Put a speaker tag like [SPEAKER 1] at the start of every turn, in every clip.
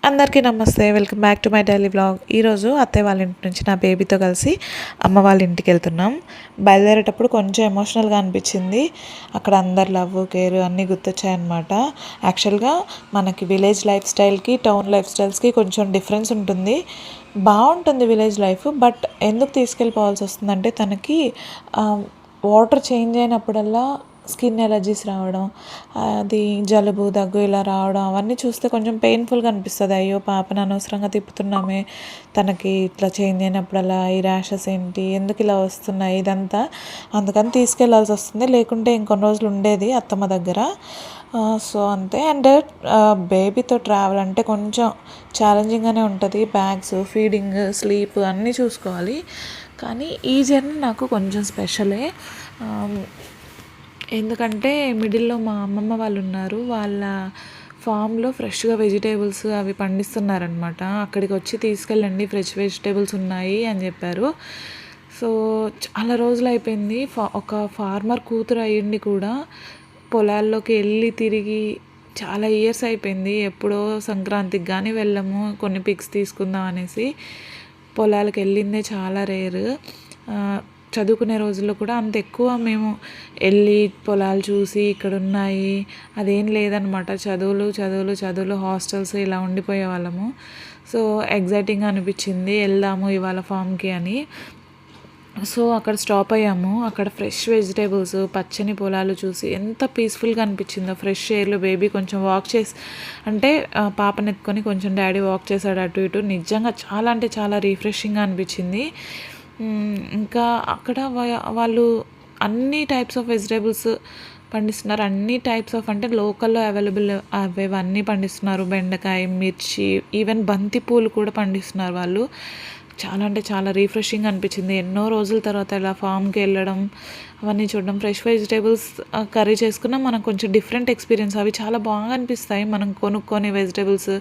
[SPEAKER 1] అందరికీ నమస్తే. Welcome back to my daily vlog. ఈరోజు అత్తయ్య వాళ్ళ ఇంటి నుంచి నా బేబీతో కలిసి అమ్మ వాళ్ళ ఇంటికి వెళ్తున్నాం. బయలుదేరేటప్పుడు కొంచెం ఎమోషనల్గా అనిపించింది. అక్కడ అందరు లవ్, కేర్ అన్నీ గుర్తొచ్చాయన్నమాట. యాక్చువల్గా మనకి విలేజ్ లైఫ్ స్టైల్కి టౌన్ లైఫ్ స్టైల్స్కి కొంచెం డిఫరెన్స్ ఉంటుంది. బాగుంటుంది విలేజ్ లైఫ్. బట్ ఎందుకు తీసుకెళ్ళిపోవాల్సి వస్తుందంటే తనకి వాటర్ చేంజ్ అయినప్పుడల్లా స్కిన్ ఎలర్జీస్ రావడం, అది జలుబు దగ్గు ఇలా రావడం అవన్నీ చూస్తే కొంచెం పెయిన్ఫుల్గా అనిపిస్తుంది. అయ్యో పాపను అనవసరంగా తిప్పుతున్నామే, తనకి ఇట్లా చేంజ్ అయినప్పుడల్లా ఈ ర్యాషెస్ ఏంటి, ఎందుకు ఇలా వస్తున్నాయి ఇదంతా. అందుకని తీసుకెళ్లాల్సి వస్తుంది. లేకుంటే ఇంకొన్ని రోజులు ఉండేది అత్తమ్మ దగ్గర. సో అంతే. అండ్ బేబీతో ట్రావెల్ అంటే కొంచెం ఛాలెంజింగ్గానే ఉంటుంది. బ్యాగ్స్, ఫీడింగ్, స్లీప్ అన్నీ చూసుకోవాలి. కానీ ఈ జర్నీ నాకు కొంచెం స్పెషలే. ఎందుకంటే మిడిల్లో మా అమ్మమ్మ వాళ్ళు ఉన్నారు. వాళ్ళ ఫామ్లో ఫ్రెష్గా వెజిటేబుల్స్ అవి పండిస్తున్నారనమాట. అక్కడికి వచ్చి తీసుకెళ్ళండి, ఫ్రెష్ వెజిటేబుల్స్ ఉన్నాయి అని చెప్పారు. సో చాలా రోజులు అయిపోయింది. ఒక ఫార్మర్ కూతురు అయ్యిండి కూడా పొలాల్లోకి వెళ్ళి తిరిగి చాలా ఇయర్స్ అయిపోయింది. ఎప్పుడో సంక్రాంతికి కానీ వెళ్ళము, కొన్ని పిక్స్ తీసుకుందాం అనేసి. పొలాలకు వెళ్ళిందే చాలా రేరు. చదువుకునే రోజుల్లో కూడా అంత ఎక్కువ మేము వెళ్ళి పొలాలు చూసి ఇక్కడ ఉన్నాయి అదేం లేదనమాట. చదువులు హాస్టల్స్ ఇలా ఉండిపోయే వాళ్ళము. సో ఎగ్జైటింగ్గా అనిపించింది, వెళ్దాము ఇవాళ ఫామ్కి అని. సో అక్కడ స్టాప్ అయ్యాము. అక్కడ ఫ్రెష్ వెజిటేబుల్స్, పచ్చని పొలాలు చూసి ఎంత పీస్ఫుల్గా అనిపించిందో. ఫ్రెష్ ఎయిర్లో బేబీ కొంచెం వాక్ చేసి, అంటే పాపను ఎత్తుకొని కొంచెం డాడీ వాక్ చేశాడు అటు ఇటు. నిజంగా చాలా అంటే చాలా రిఫ్రెషింగ్గా అనిపించింది. ఇంకా అక్కడ వాళ్ళు అన్ని టైప్స్ ఆఫ్ వెజిటేబుల్స్ పండిస్తున్నారు. అన్ని టైప్స్ ఆఫ్ అంటే లోకల్లో అవైలబుల్ అవన్నీ పండిస్తున్నారు. బెండకాయ, మిర్చి, ఈవెన్ బంతి పూలు కూడా పండిస్తున్నారు వాళ్ళు. చాలా అంటే చాలా రిఫ్రెషింగ్ అనిపించింది. ఎన్నో రోజుల తర్వాత ఇలా ఫామ్కి వెళ్ళడం, అవన్నీ చూడడం. ఫ్రెష్ వెజిటేబుల్స్ కర్రీ చేసుకున్నా మనకు కొంచెం డిఫరెంట్ ఎక్స్పీరియన్స్. అవి చాలా బాగా అనిపిస్తాయి మనం కొనుక్కొని వెజిటేబుల్స్.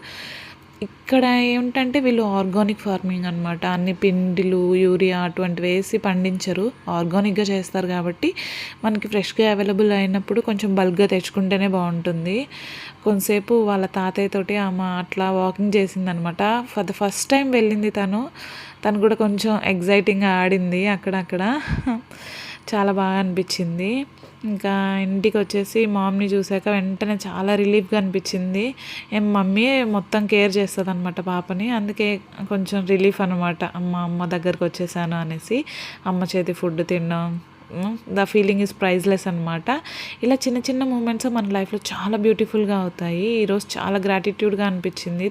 [SPEAKER 1] ఇక్కడ ఏమిటంటే వీళ్ళు ఆర్గానిక్ ఫార్మింగ్ అనమాట. అన్ని పిండిలు, యూరియా అటువంటివి వేసి పండించరు, ఆర్గానిక్గా చేస్తారు. కాబట్టి మనకి ఫ్రెష్గా అవైలబుల్ అయినప్పుడు కొంచెం బల్క్గా తెచ్చుకుంటేనే బాగుంటుంది. కొంతసేపు వాళ్ళ తాతయ్యతోటి ఆమె అట్లా వాకింగ్ చేసిందనమాట. ఫర్ ద ఫస్ట్ టైం వెళ్ళింది తను కూడా కొంచెం ఎగ్జైటింగ్గా ఆడింది అక్కడక్కడ. చాలా బాగా అనిపించింది. ఇంకా ఇంటికి వచ్చేసి మామ్ని చూశాక వెంటనే చాలా రిలీఫ్గా అనిపించింది. మమ్మీ మొత్తం కేర్ చేస్తుంది అనమాట పాపని. అందుకే కొంచెం రిలీఫ్ అనమాట, అమ్మ దగ్గరకు వచ్చేసాను అనేసి. అమ్మ చేతి ఫుడ్ తినడం, ద ఫీలింగ్ ఈజ్ ప్రైజ్లెస్ అనమాట. ఇలా చిన్న చిన్న మూమెంట్స్ మన లైఫ్లో చాలా బ్యూటిఫుల్గా అవుతాయి. ఈరోజు చాలా గ్రాటిట్యూడ్గా అనిపించింది.